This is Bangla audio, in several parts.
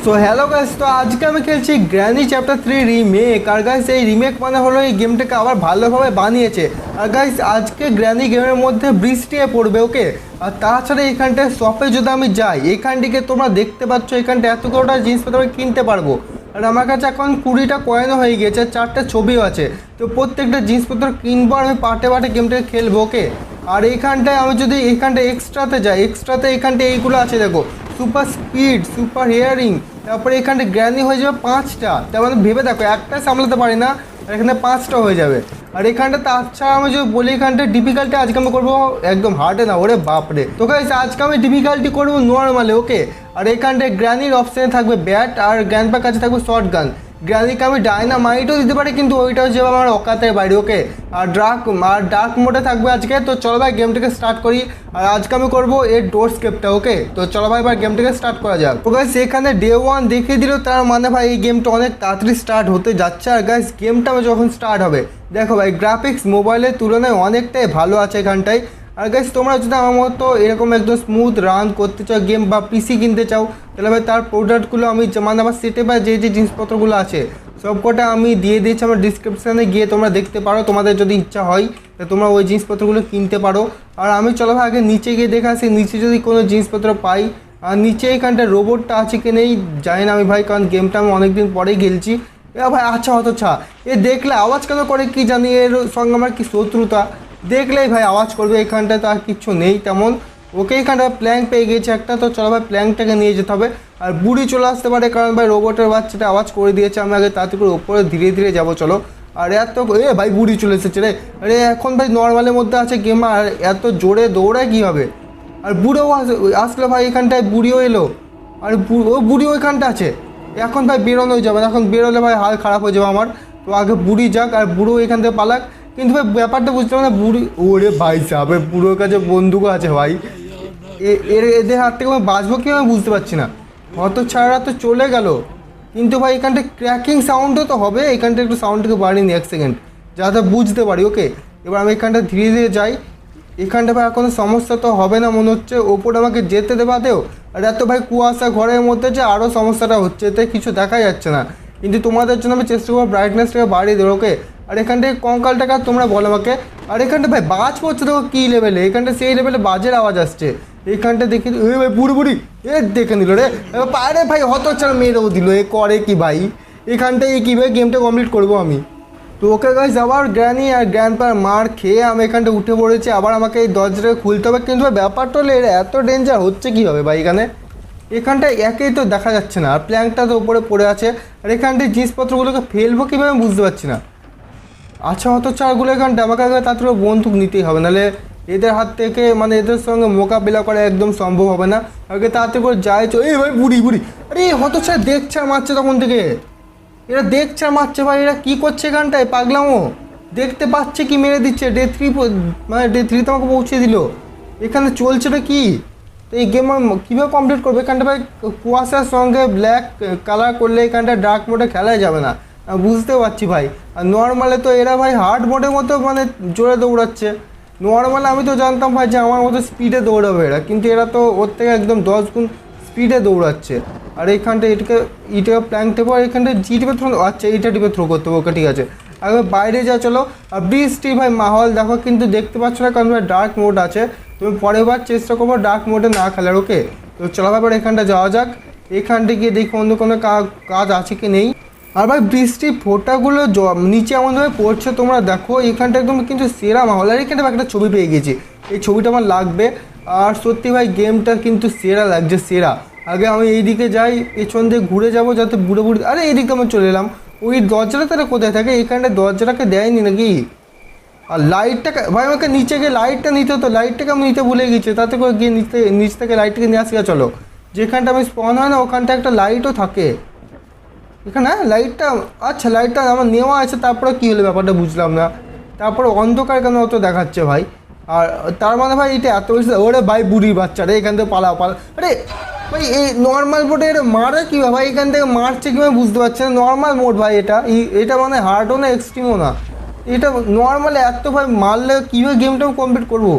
সো হ্যালো গাইস, তো আজকে আমি খেলছি গ্র্যানি চ্যাপ্টার 3 রিমেক। আর গাইস এই রিমেক মানে হলো এই গেমটাকে আবার ভালোভাবে বানিয়েছে। আর গাইস আজকে গ্র্যানি গেমের মধ্যে বৃষ্টি পড়বে, ওকে। আর তাছাড়া এখানটায় শপে যদি আমি যাই, এখানটিকে তোমরা দেখতে পাচ্ছ এখানটা এতগুলোটা জিনিসপত্র আমি কিনতে পারবো। আর আমার কাছে এখন 20টা কয়েনও হয়ে গেছে, 4টে ছবিও আছে। তো প্রত্যেকটা জিনিসপত্র কিনবো আর আমি পার্টে পার্টে গেমটাকে খেলবো, ওকে। আর এইখানটায় আমি যদি এইখানটা এক্সট্রাতে যাই, এক্সট্রাতে এইখানটা এইগুলো আছে দেখো, সুপার স্পিড, সুপার হিয়ারিং, তারপরে এখানটা গ্র্যানি হয়ে যাবে 5টা। তার মানে ভেবে দেখো, একটা সামলাতে পারি না, আর এখানে 5টা হয়ে যাবে। আর এখানটা তাছাড়া আমি যদি বলি, এখানটা ডিফিকাল্টি আজকে আমি করবো একদম হার্ডে না, ওরে বাপরে। তো গাইস আজকে আমি ডিফিকাল্টি করবো নর্মালে, ওকে। আর এখানটায় গ্র্যানির অপশানে থাকবে ব্যাট, আর গ্র্যান্ডপার কাছে থাকবে শর্ট গান। গ্র্যানিকে আমি ডাইনামাইটও দিতে পারি, কিন্তু ওইটা হচ্ছে আমার অকাতের বাইরে, ওকে। আর ডার্ক মোডে থাকবে আজকে। তো চলো ভাই গেমটাকে স্টার্ট করি। আর আজকে আমি করবো এর ডোর স্কেপটা, ওকে। তো চলো ভাই এবার গেমটাকে স্টার্ট করা যাক। তো গাইস এখানে ডে 1 দেখিয়ে দিল, তার মানে ভাই এই গেমটা অনেক তাড়াতাড়ি স্টার্ট হতে যাচ্ছে। আর গাইস গেমটা যখন স্টার্ট হবে, দেখো ভাই গ্রাফিক্স মোবাইলের তুলনায় অনেকটাই ভালো আছে এখানটায়। আর গাইস তোমরা যদি আমার মতো এরকম একদম স্মুথ রান করতে চাও গেম, বা পিসি কিনতে চাও, তাহলে ভাই তার প্রোডাক্টগুলো আমি মানে আমার সেটে বা যে যে জিনিসপত্রগুলো আছে সবকটা আমি দিয়ে দিয়েছি আমার ডিসক্রিপশানে, গিয়ে তোমরা দেখতে পারো। তোমাদের যদি ইচ্ছা হয় তো তোমরা ওই জিনিসপত্রগুলো কিনতে পারো। আর আমি চলো ভাই আগে নিচে গিয়ে দেখে আসি, নিচে যদি কোনো জিনিসপত্র পাই। আর নিচে এখানটা রোবটটা আছে কি নেই জানি না আমি ভাই, কারণ গেমটা আমি অনেকদিন পরেই খেলছি। এ ভাই আচ্ছা হতচ্ছা, এ দেখলে আওয়াজ কেন করে কি জানি, এর সঙ্গে আমার কি শত্রুতা, দেখলেই ভাই আওয়াজ করবে। এখানটায় তো আর কিচ্ছু নেই তেমন, ওকে। এখানটা প্ল্যাঙ্ক পেয়ে গেছে একটা, তো চলো ভাই প্ল্যাঙ্কটাকে নিয়ে যেতে হবে। আর বুড়ি চলে আসতে পারে, কারণ ভাই রোবটের বাচ্চাটা আওয়াজ করে দিয়েছে। আমি আগে তাড়াতাড়ি করে উপরে ধীরে ধীরে যাবো, চলো। আর এত ভাই বুড়ি চলে এসেছে রে। আরে এখন ভাই নর্মালের মধ্যে আছে গেম, আর এত জোরে দৌড়ায় কীভাবে। আর বুড়োও আসলো ভাই, এখানটায় বুড়িও এলো। আর বুড়িও এখানটা আছে। এখন ভাই বেরোনো যাবে না, এখন বেরোলে ভাই হাল খারাপ হয়ে যাবে আমার। তো আগে বুড়ি যাক আর বুড়ো এখান থেকে পালাক। কিন্তু ভাই ব্যাপারটা বুঝতে পারো না, বুড়ি ওরে ভাই সাহেব, বুড়োর কাছে বন্দুকও আছে ভাই। এদের হাত থেকে আমি বাঁচবো কি আমি বুঝতে পারছি না। হত ছাড়া তো চলে গেল, কিন্তু ভাই এখানটা ক্র্যাকিং সাউন্ডও তো হবে। এখানটা একটু সাউন্ডটাকে বাড়িয়ে নি 1 সেকেন্ড, যাতে বুঝতে পারি, ওকে। এবার আমি এখানটা ধীরে ধীরে যাই। এখানটা ভাই কোনো সমস্যা তো হবে না মনে হচ্ছে, ওপরে আমাকে যেতে দেবা দেও। আর এত ভাই কুয়াশা ঘরের মধ্যে যে আরও সমস্যাটা হচ্ছে, এতে কিছু দেখা যাচ্ছে না। কিন্তু তোমাদের জন্য আমি চেষ্টা করবো ব্রাইটনেসটাকে বাড়িয়ে দেবো, ওকে। আর এখানটায় কঙ্কালটাকে তোমরা বলো আমাকে। আর এখানটা ভাই বাজ পড়ছে দেখো কী লেভেলে, এখানটা সেই লেভেলে বাজের আওয়াজ আসছে। এখানটা দেখে ভাই বুড়ি এ দেখে নিল রে, আরে ভাই হতচ্ছাড়া মেয়েরাও দিল, এ করে কি ভাই। এখানটায় কীভাবে গেমটা কমপ্লিট করবো আমি। তো ওকে গাইস, আবার গ্র্যানি আর গ্র্যান্ডপার মার খেয়ে আমি এখানটা উঠে পড়েছি। আবার আমাকে এই দরজাটাকে খুলতে হবে। কিন্তু ব্যাপারটা হলো এর এত ডেঞ্জার হচ্ছে কীভাবে ভাই এখানটায় একেই তো দেখা যাচ্ছে না, আর প্ল্যাঙ্কটা তো উপরে পড়ে আছে। আর এখানটায় জিনিসপত্রগুলোকে ফেলবো কীভাবে বুঝতে পারছি না। আচ্ছা হতচ্ছাড়াগুলো এখানটা আমাকে আগে তাড়াতাড়ি বন্দুক নিতেই হবে, নাহলে এদের হাত থেকে মানে এদের সঙ্গে মোকাবিলা করা একদম সম্ভব হবে না। আগে তাড়াতাড়ি করে যাই এই ভাই বুড়ি আরে হতচ্ছাড়া দেখছে আর মারছে তখন থেকে। এরা দেখছে আর মারছে ভাই, এরা কী করছে এখানটায় পাগলামো। দেখতে পাচ্ছে কি মেরে দিচ্ছে। ডে 3 মানে ডে 3 তো আমাকে পৌঁছে দিল। এখানে চলছেটা কি? তো এই গেম আমি কীভাবে কমপ্লিট করবো? এখানটা ভাই কুয়াশার সঙ্গে ব্ল্যাক কালার করলে এখানটা ডার্ক মোডে খেলাই যাবে না, বুঝতে পারছি ভাই। আর নর্মালে তো এরা ভাই হার্ড মোডের মতো মানে জোরে দৌড়াচ্ছে। নর্মালে আমি তো জানতাম ভাই যে আমার মতো স্পিডে দৌড়াবে এরা, কিন্তু এরা তো ওর থেকে একদম 10 গুণ স্পিডে দৌড়াচ্ছে। আর এইখানটা ইটাকে প্ল্যাঙ্ক টেপো, আর এখানটা জি টিপে থ্রো, আচ্ছা এইটা টিপে থ্রো করতে হবে, ওকে ঠিক আছে। আগে বাইরে যা চলো। আর বৃষ্টি ভাই মাহল দেখো, কিন্তু দেখতে পাচ্ছ না কারণ ভাই ডার্ক মোড আছে। তুমি পরের বার চেষ্টা করবো ডার্ক মোডে না খেলার, ওকে। তো চলো ব্যাপার এখানটা যাওয়া যাক। এখানটা গিয়ে দেখি অন্য কোনো কাজ আছে কি নেই। আর ভাই বৃষ্টির ফোঁটাগুলো নিচে এমনভাবে পড়ছে তোমরা দেখো, এখানটা একদম কিন্তু সেরা মাহল। আর এখানটা একটা ছবি পেয়ে গেছি, এই ছবিটা আমার লাগবে। আর সত্যি ভাই গেমটা কিন্তু সেরা লাগছে, সেরা। আগে আমি এইদিকে যাই, পেছন দিয়ে ঘুরে যাব যাতে বুড়ো আরে এই দিকটা আমি চলে এলাম। ওই দরজাটা তারা কোথায় থাকে? এখানটা দরজাটাকে দেয়নি নাকি? আর লাইটটাকে ভাই আমাকে নিচে গিয়ে লাইটটা নিতে হতো, লাইটটাকে আমি নিতে ভুলে গেছি। তাতে করে গিয়ে নিচ থেকে লাইটটাকে নিয়ে আসি। চলো যেখানটা আমি স্পন হয় না ওখানটা একটা লাইটও থাকে এখানে। হ্যাঁ লাইটটা, আচ্ছা লাইটটা আমার নেওয়া আছে, তারপরে কী হলো ব্যাপারটা বুঝলাম না। তারপরে অন্ধকার কেন অত দেখাচ্ছে ভাই? আর তার মানে ভাই এটা এত বেশি, ওরে ভাই বুড়ি বাচ্চা রে, এখান থেকে পালা। আরে ভাই এই নর্মাল মোডে এটা মারে কীভাবে ভাই? এখান থেকে মারছে কীভাবে বুঝতে পারছি না। নর্মাল মোড ভাই এটা মানে হার্ডও না এক্সট্রিমও না, এটা নর্মালে এত ভাই মারলে কীভাবে গেমটাও কমপ্লিট করবো?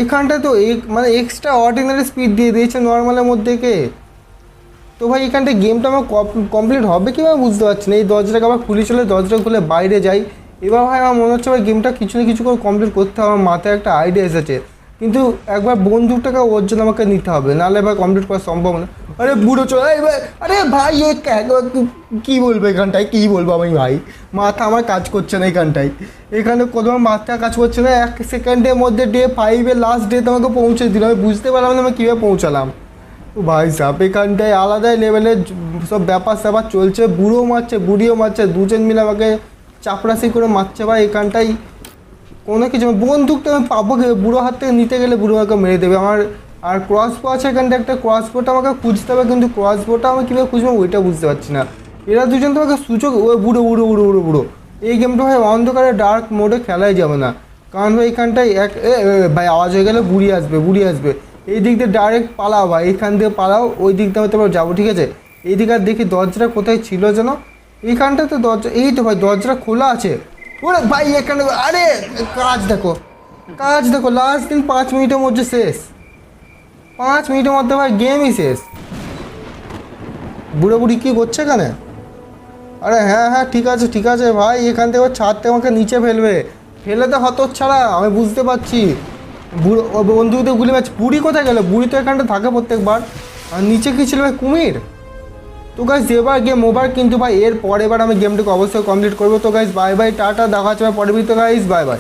এখানটা তো মানে এক্সট্রা অর্ডিনারি স্পিড দিয়ে দিয়েছে নর্মালের মধ্যে কে। তো ভাই এখানটা গেমটা আমার কমপ্লিট হবে কি আমি বুঝতে পারছি না। এই দরজাটাকে আবার খুলে চলে দরজাটা খুলে বাইরে যাই। এবার ভাই আমার মনে হচ্ছে ভাই গেমটা কিছু না কিছু করে কমপ্লিট করতে হবে, আমার মাথায় একটা আইডিয়া এসেছে। কিন্তু একবার বন্দুকটাকে ওর জন্য আমাকে নিতে হবে, নাহলে এবার কমপ্লিট করা সম্ভব না। আরে বুড়ো চলে এবার, আরে ভাই এ কী বলবো এখানটায়, কী বলবো আমি ভাই, মাথা আমার কাজ করছে না এখানটায়। এখানে কোনো মাথা কাজ করছে না, 1 সেকেন্ডের মধ্যে ডে 5-এর লাস্ট ডেতে আমাকে পৌঁছে দিল, আমি বুঝতে পারলাম না আমি কীভাবে পৌঁছালাম। তো ভাই সাপ এখানটায় আলাদাই লেভেলের সব ব্যাপার স্যাপার চলছে, বুড়ো মারছে বুড়িও মারছে, দুজন মিলে আমাকে চাপড়াশি করে মারছে ভাই এখানটায়। কোনো কিছু বন্দুকটা আমি পাবো কি, বুড়ো হাত থেকে নিতে গেলে বুড়ো আমাকে মেরে দেবে আমার। আর ক্রসবো আছে এখানটা একটা, ক্রসবোটা আমাকে খুঁজতে হবে, কিন্তু ক্রসবোটা আমি কীভাবে খুঁজবো ওইটা বুঝতে পারছি না। এরা দুজন তো আমাকে সুযোগ, ওই বুড়ো বুড়ো বুড়ো বুড়ো বুড়ো এই গেমটা ভাই অন্ধকারে ডার্ক মোডে খেলাই যাবে না, কারণ ভাই এখানটায় ভাই আওয়াজ হয়ে গেলে বুড়ি আসবে বুড়ি আসবে। এই দিক দিয়ে ডাইরেক্ট পালাও ভাই, এখান দিয়ে পালাও, ওই দিক দিয়ে হয়তো যাবো, ঠিক আছে। এই দিকে আর দেখি দরজাটা কোথায় ছিল যেন, এইখানটা তো দরজা, এই তো ভাই দরজাটা খোলা আছে। ওরে ভাই এখানে, আরে কাজ দেখো কাজ দেখো, লাস্ট দিন 5 মিনিটের মধ্যে শেষ, 5 মিনিটের মধ্যে ভাই গেমই শেষ। বুড়ো বুড়ি কী করছে এখানে? আরে হ্যাঁ হ্যাঁ ঠিক আছে ভাই, এখান থেকে ছাদ থেকে আমাকে নিচে ফেলবে, ফেলে তো হতো ছাড়া, আমি বুঝতে পারছি। বুড়ো বন্ধুদের গুলি মারছে, বুড়ি কোথায় গেল? বুড়ি তো এখানটা থাকে প্রত্যেকবার। আর নিচে কী ছিল ভাই, কুমির? তো গাইস এবার গেম ওভার, কিন্তু ভাই এর পরে এবার আমি গেমটাকে অবশ্যই কমপ্লিট করবো। তো গাইস বাই বাই, টাটা, দেখা হচ্ছে পরের ভিডিওতে গাইস, বাই বাই।